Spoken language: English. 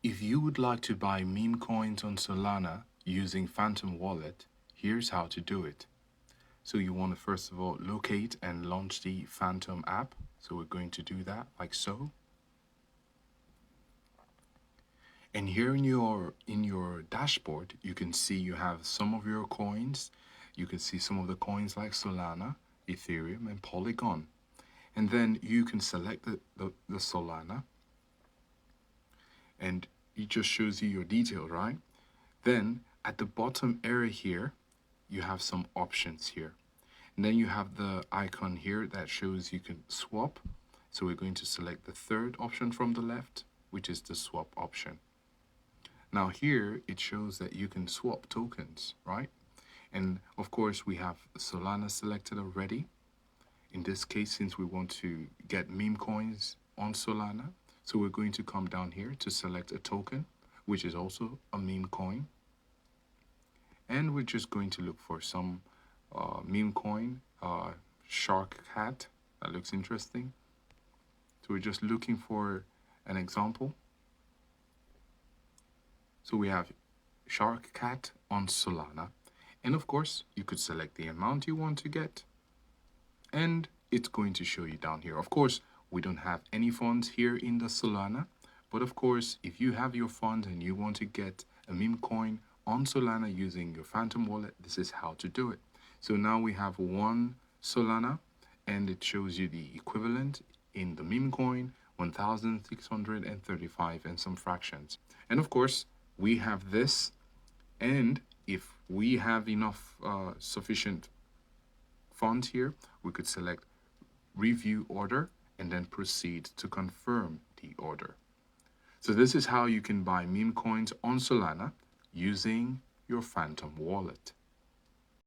If you would like to buy meme coins on Solana using Phantom Wallet, here's how to do it. So you want to first of all locate and launch the Phantom app. So we're going to do that like so. And here in your dashboard, you can see you have some of your coins. You can see some of the coins like Solana, Ethereum, and Polygon. And then you can select the Solana, and it just shows you your detail, right? Then at the bottom area here, you have some options here. And then you have the icon here that shows you can swap. So we're going to select the third option from the left, which is the swap option. Now here it shows that you can swap tokens, right? And of course we have Solana selected already. In this case, since we want to get meme coins on Solana, so we're going to come down here to select a token, which is also a meme coin. And we're just going to look for some meme coin, shark cat. That looks interesting. So we're just looking for an example. So we have shark cat on Solana. And of course, you could select the amount you want to get. And it's going to show you down here. Of course, we don't have any funds here in the Solana. But of course, if you have your funds and you want to get a meme coin on Solana using your Phantom wallet, this is how to do it. So now we have one Solana, and it shows you the equivalent in the meme coin, 1,635 and some fractions. And of course, we have this, and if we have enough sufficient funds here, we could select review order and then proceed to confirm the order. So this is how you can buy meme coins on Solana using your Phantom wallet.